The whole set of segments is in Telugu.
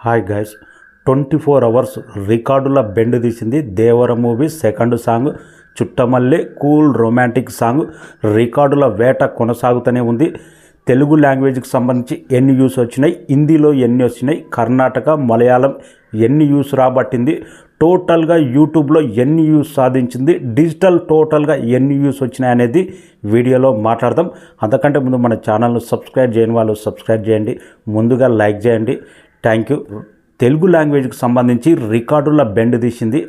హాయ్ గైస్, 24 అవర్స్ రికార్డుల బెండ్ తీసింది Devara movie second song. Chuttamalle cool romantic song. రికార్డుల వేట కొనసాగుతూనే ఉంది. తెలుగు లాంగ్వేజ్కి సంబంధించి ఎన్ని వ్యూస్ వచ్చినాయి, హిందీలో ఎన్ని వచ్చినాయి, కర్ణాటక మలయాళం ఎన్ని వ్యూస్ రాబట్టింది, టోటల్గా యూట్యూబ్లో ఎన్ని వ్యూస్ సాధించింది, డిజిటల్ టోటల్గా ఎన్ని వ్యూస్ వచ్చినాయి అనేది వీడియోలో మాట్లాడదాం. అంతకంటే ముందు మన ఛానల్ను సబ్స్క్రైబ్ చేయని వాళ్ళు సబ్స్క్రైబ్ చేయండి, ముందుగా లైక్ చేయండి. Thank you. తెలుగు లాంగ్వేజ్కి సంబంధించి రికార్డుల బెండ్ తీసింది.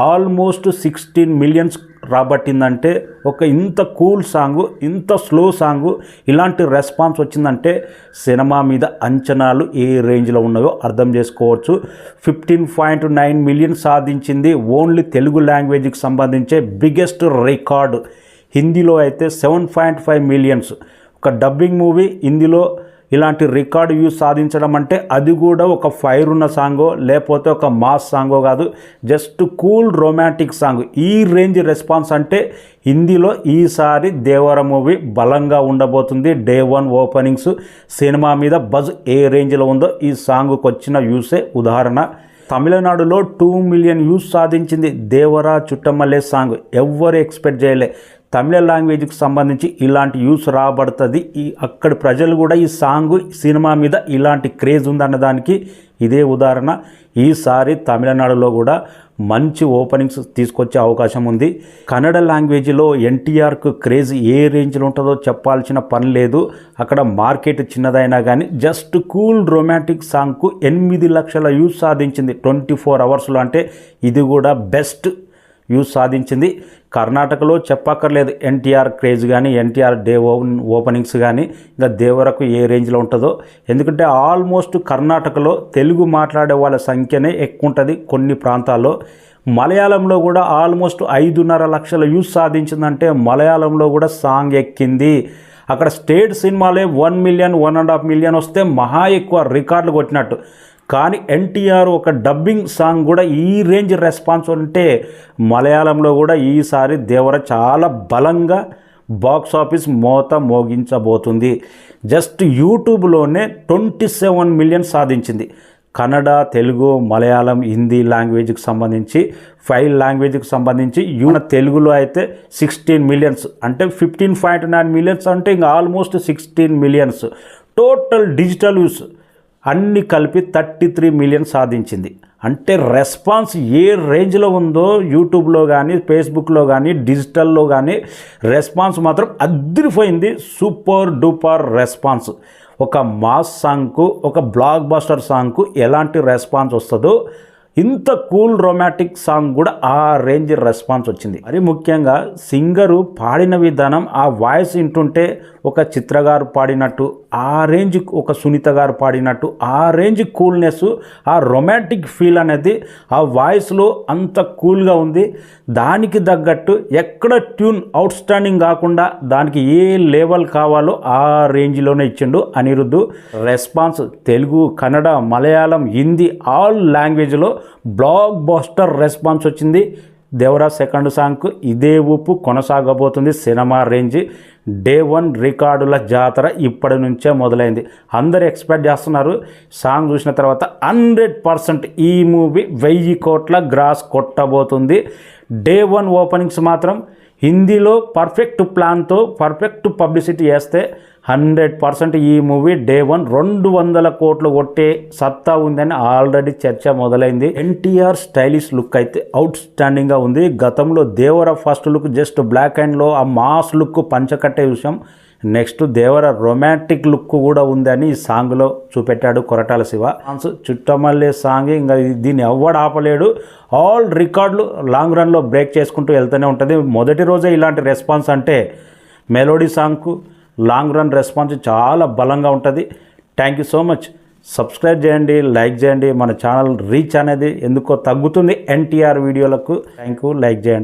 ఆల్మోస్ట్ 16 మిలియన్స్ రాబట్టిందంటే ఒక ఇంత కూల్ సాంగు, ఇంత స్లో సాంగు ఇలాంటి రెస్పాన్స్ వచ్చిందంటే సినిమా మీద అంచనాలు ఏ రేంజ్లో ఉన్నాయో అర్థం చేసుకోవచ్చు. 15.9 మిలియన్ సాధించింది. ఓన్లీ తెలుగు లాంగ్వేజ్కి సంబంధించే బిగ్గెస్ట్ రికార్డు. హిందీలో అయితే 7.5 మిలియన్స్. ఒక డబ్బింగ్ మూవీ హిందీలో ఇలాంటి రికార్డు వ్యూస్ సాధించడం అంటే అది కూడా ఒక ఫైర్ ఉన్న సాంగో లేకపోతే ఒక మాస్ సాంగో కాదు, జస్ట్ కూల్ రొమాంటిక్ సాంగ్. ఈ రేంజ్ రెస్పాన్స్ అంటే హిందీలో ఈసారి దేవర మూవీ బలంగా ఉండబోతుంది. డే 1 ఓపెనింగ్స్ సినిమా మీద బజ్ ఏ రేంజ్లో ఉందో ఈ సాంగ్కి వచ్చిన వ్యూసే ఉదాహరణ. తమిళనాడులో 2 మిలియన్ వ్యూస్ సాధించింది దేవర చుట్టమల్లె సాంగ్. ఎవ్వరు ఎక్స్పెక్ట్ చేయలే తమిళ లాంగ్వేజ్కి సంబంధించి ఇలాంటి యూస్ రాబడుతుంది. అక్కడి ప్రజలు కూడా ఈ సాంగ్ సినిమా మీద ఇలాంటి క్రేజ్ ఉందన్నదానికి ఇదే ఉదాహరణ. ఈసారి తమిళనాడులో కూడా మంచి ఓపెనింగ్స్ తీసుకొచ్చే అవకాశం ఉంది. కన్నడ లాంగ్వేజ్లో ఎన్టీఆర్కు క్రేజ్ ఏ రేంజ్లో ఉంటుందో చెప్పాల్సిన పని లేదు. అక్కడ మార్కెట్ చిన్నదైనా కానీ జస్ట్ కూల్ రొమాంటిక్ సాంగ్కు 8 లక్షల వ్యూస్ సాధించింది 24 అవర్స్లో. అంటే ఇది కూడా బెస్ట్ వ్యూస్ సాధించింది. కర్ణాటకలో చెప్పక్కర్లేదు, ఎన్టీఆర్ క్రేజ్ కానీ ఎన్టీఆర్ డే ఓపెనింగ్స్ కానీ ఇంకా దేవరకు ఏ రేంజ్లో ఉంటుందో. ఎందుకంటే ఆల్మోస్ట్ కర్ణాటకలో తెలుగు మాట్లాడే వాళ్ళ సంఖ్యనే ఎక్కువ ఉంటుంది కొన్ని ప్రాంతాల్లో. మలయాళంలో కూడా ఆల్మోస్ట్ 5.5 లక్షల వ్యూస్ సాధించిందంటే మలయాళంలో కూడా సాంగ్ ఎక్కింది. అక్కడ స్టేట్ సినిమాలే 1 మిలియన్ 1.5 మిలియన్ వస్తే మహా ఎక్కువ రికార్డులు కొట్టినట్టు. కానీ ఎన్టీఆర్ ఒక డబ్బింగ్ సాంగ్ కూడా ఈ రేంజ్ రెస్పాన్స్ ఉంటే మలయాళంలో కూడా ఈసారి దేవర చాలా బలంగా బాక్స్ ఆఫీస్ మోత మోగించబోతుంది. జస్ట్ యూట్యూబ్లోనే 27 మిలియన్ సాధించింది. కన్నడ, తెలుగు, మలయాళం, హిందీ లాంగ్వేజ్కి సంబంధించి 5 లాంగ్వేజ్కి సంబంధించి తెలుగులో అయితే 16 మిలియన్స్ అంటే 15.9 మిలియన్స్ అంటే ఇంకా almost 16 millions. Total digital views అన్నీ కలిపి 33 మిలియన్ సాధించింది. అంటే రెస్పాన్స్ ఏ రేంజ్లో ఉందో యూట్యూబ్లో కానీ ఫేస్బుక్లో కానీ డిజిటల్లో కానీ రెస్పాన్స్ మాత్రం అదిరిపోయింది. Super duper response. ఒక మాస్ సాంగ్కు, ఒక బ్లాక్ బస్టర్ సాంగ్కు ఎలాంటి రెస్పాన్స్ వస్తుందో ఇంత కూల్ రొమాంటిక్ సాంగ్ కూడా ఆ రేంజ్ రెస్పాన్స్ వచ్చింది. మరి ముఖ్యంగా సింగరు పాడిన విధానం, ఆ వాయిస్ వింటుంటే ఒక చిత్ర గారు పాడినట్టు, ఆ రేంజ్ ఒక సునీత గారు పాడినట్టు, ఆ రేంజ్ కూల్నెస్, ఆ రొమాంటిక్ ఫీల్ అనేది ఆ వాయిస్లో అంత కూల్గా ఉంది. దానికి తగ్గట్టు ఎక్కడ ట్యూన్ అవుట్ స్టాండింగ్ కాకుండా దానికి ఏ లెవెల్ కావాలో ఆ రేంజ్లోనే ఇచ్చిండు అనిరుద్ధ్. రెస్పాన్స్ తెలుగు, కన్నడ, మలయాళం, హిందీ ఆల్ లాంగ్వేజ్లో బ్లాక్ బస్టర్ రెస్పాన్స్ వచ్చింది. దేవర సెకండ్ సాంగ్కు ఇదే ఊపు కొనసాగబోతుంది. సినిమా రేంజ్ డే 1 రికార్డుల జాతర ఇప్పటి నుంచే మొదలైంది. అందరు ఎక్స్పెక్ట్ చేస్తున్నారు. సాంగ్ చూసిన తర్వాత 100% ఈ మూవీ 1000 కోట్ల గ్రాస్ కొట్టబోతుంది. డే 1 ఓపెనింగ్స్ మాత్రం హిందీలో పర్ఫెక్ట్ ప్లాన్తో పర్ఫెక్ట్ పబ్లిసిటీ చేస్తే 100% ఈ మూవీ డే 1 200 కోట్లు కొట్టే సత్తా ఉందని ఆల్రెడీ చర్చ మొదలైంది. ఎన్టీఆర్ స్టైలిష్ లుక్ అయితే అవుట్ స్టాండింగ్గా ఉంది. గతంలో దేవర ఫస్ట్ లుక్ జస్ట్ బ్లాక్ అండ్లో ఆ మాస్ లుక్ పంచకట్టే విషయం. నెక్స్ట్ దేవర రొమాంటిక్ లుక్ కూడా ఉందని ఈ సాంగ్లో చూపెట్టాడు కొరటాల శివ. చుట్టమల్లె సాంగ్ ఇంకా దీన్ని ఎవ్వడు ఆపలేడు. ఆల్ రికార్డులు లాంగ్ రన్లో బ్రేక్ చేసుకుంటూ వెళ్తూనే ఉంటుంది. మొదటి రోజే ఇలాంటి రెస్పాన్స్ అంటే మెలోడీ సాంగ్కు లాంగ్ రన్ రెస్పాన్స్ చాలా బలంగా ఉంటుంది. Thank you so much. Subscribe చేయండి, లైక్ చేయండి. మన ఛానల్ రీచ్ అనేది ఎందుకో తగ్గుతుంది ఎన్టీఆర్ వీడియోలకు. థ్యాంక్ యూ, లైక్ చేయండి.